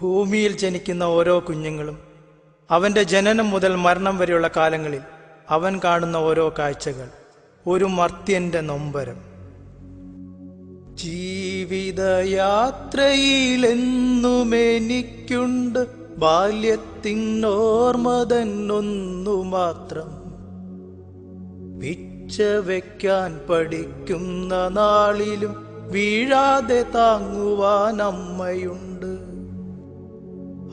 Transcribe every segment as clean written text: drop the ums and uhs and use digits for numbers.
ഭൂമിയിൽ ജനിക്കുന്ന ഓരോ കുഞ്ഞുങ്ങളും അവന്റെ ജനനം മുതൽ മരണം വരെയുള്ള കാലങ്ങളിൽ അവൻ കാണുന്ന ഓരോ കാഴ്ചകൾ ഒരു മർത്യന്റെ നൊമ്പരം. ജീവിതയാത്രയിലെന്നുമെനിക്കുണ്ട് ബാല്യത്തിനോർമ്മതന്നൊന്നു മാത്രം. പിച്ച വയ്ക്കാൻ പഠിക്കുന്ന നാളിലും വീഴാതെ താങ്ങുവാൻ അമ്മയുണ്ട്.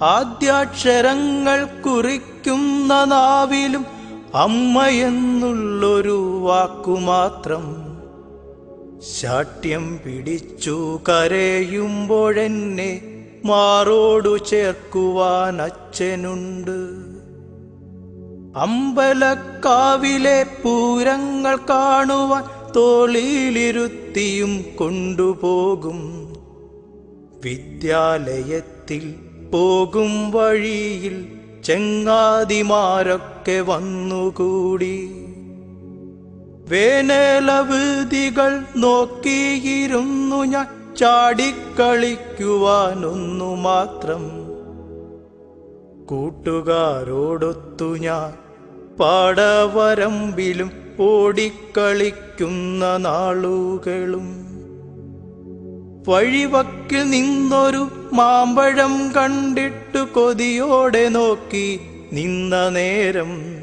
ആദ്യാക്ഷരങ്ങൾ കുറിക്കുന്ന നാവിലും അമ്മയെന്നുള്ളൊരു വാക്കുമാത്രം. ശാഠ്യം പിടിച്ചു കരയുമ്പോഴെന്നെ മാറോടു ചേർക്കുവാൻ അച്ഛനുണ്ട്. അമ്പലക്കാവിലെ പൂരങ്ങൾ കാണുവാൻ തോളിലിരുത്തിയും കൊണ്ടുപോകും. വിദ്യാലയത്തിൽ പോകും വഴിയിൽ ചെങ്ങാതിമാരൊക്കെ വന്നുകൂടി. വേനലവധികൾ നോക്കിയിരുന്നു ഞാൻ ചാടിക്കളിക്കുവാനൊന്നു മാത്രം. കൂട്ടുകാരോടൊത്തു ഞാൻ പാടവരമ്പിലും ഓടിക്കളിക്കുന്ന നാളുകളും. വഴിവക്കിൽ നിന്നൊരു മാമ്പഴം കണ്ടിട്ടു കൊതിയോടെ നോക്കി നിന്ന നേരം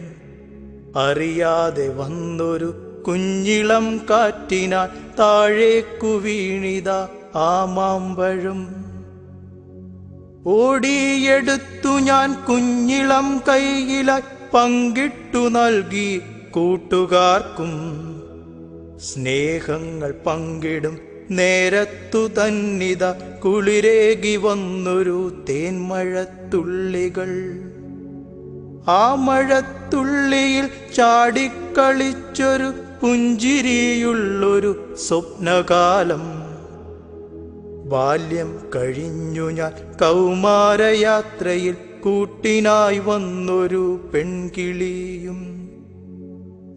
അറിയാതെ വന്നൊരു കുഞ്ഞിളം കാറ്റിനാൽ താഴേക്കു വീണിത ആ മാമ്പഴം. ഓടിയെടുത്തു ഞാൻ കുഞ്ഞിളം കൈയിലായി പങ്കിട്ടു നൽകി കൂട്ടുകാർക്കും. സ്നേഹങ്ങൾ പങ്കിടും നേരത്തു തന്നിത കുളിരേകി വന്നൊരു തേന്മഴത്തുള്ളികൾ. ആ മഴത്തുള്ളിയിൽ ചാടിക്കളിച്ചൊരു പുഞ്ചിരിയുള്ളൊരു സ്വപ്നകാലം. ബാല്യം കഴിഞ്ഞു ഞാൻ കൗമാരയാത്രയിൽ കൂട്ടിനായി വന്നൊരു പെൺകിളിയും.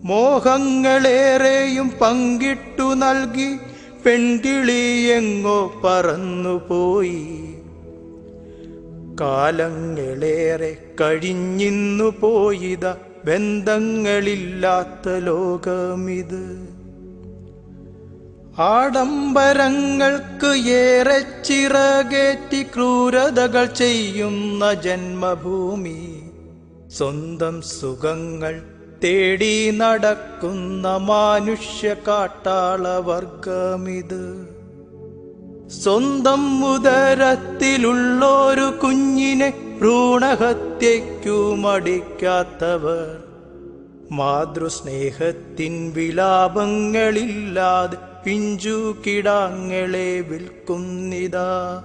മോഹങ്ങളേറെയും പങ്കിട്ടു നൽകി പെൺകിളിയെങ്ങോ പറന്നുപോയി. കാലങ്ങളേറെ കഴിഞ്ഞിന്നു പോയിത ബന്ധങ്ങളില്ലാത്ത ലോകമിത്. ആഡംബരങ്ങൾക്ക് ഏറെ ചിറകേറ്റി ക്രൂരതകൾ ചെയ്യുന്ന ജന്മഭൂമി. സ്വന്തം സുഖങ്ങൾ തേടി നടക്കുന്ന മാനുഷ്യ കാട്ടാളവർഗമിത്. സ്വന്തം ഉദരത്തിലുള്ളൊരു കുഞ്ഞിനെ ഭ്രൂണഹത്യയ്ക്കു മടിക്കാത്തവർ. മാതൃസ്നേഹത്തിൻ വിലാപങ്ങളില്ലാതെ പിഞ്ചു കിടാങ്ങളെ വിൽക്കുന്നിതാ.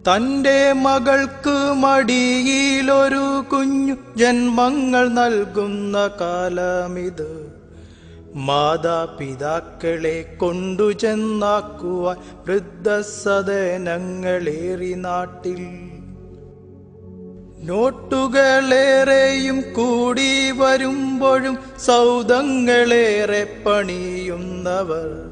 തന്റെ മകൾക്ക് മടിയിലൊരു കുഞ്ഞു ജന്മങ്ങൾ നൽകുന്ന കാലമിത്. മാതാപിതാക്കളെ കൊണ്ടുചെന്നാക്കുവാൻ വൃദ്ധസദനങ്ങളേറി നാട്ടിൽ. നോട്ടുകളേറെയും കൂടി വരുമ്പോഴും സൗധങ്ങളേറെ പണിയുന്നവർ.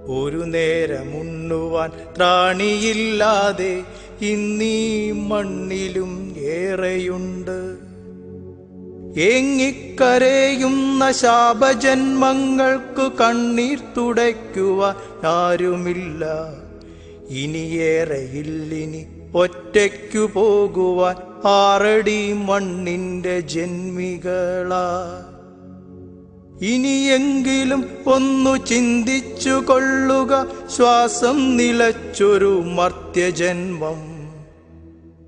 ഒരു നേരമുണ്ണുവാൻ ത്രാണിയില്ലാതെ ഇന്നീ മണ്ണിലും ഏറെയുണ്ട്. ഏങ്ങിക്കരയുന്ന ശാപജന്മങ്ങൾക്ക് കണ്ണീർ തുടയ്ക്കുവാൻ ആരുമില്ല. ഇനിയേറെയില്ലിനി ഒറ്റയ്ക്കു പോകുവാൻ ആറടി മണ്ണിന്റെ ജന്മികളാ. ഇനിയെങ്കിലും ഒന്നു ചിന്തിച്ചു കൊള്ളുക ശ്വാസം നിലച്ചൊരു മർത്യജന്മം.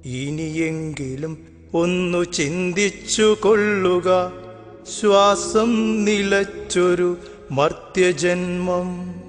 ഇനിയെങ്കിലും ഒന്നു ചിന്തിച്ചു കൊള്ളുക ശ്വാസം നിലച്ചൊരു മർത്യജന്മം.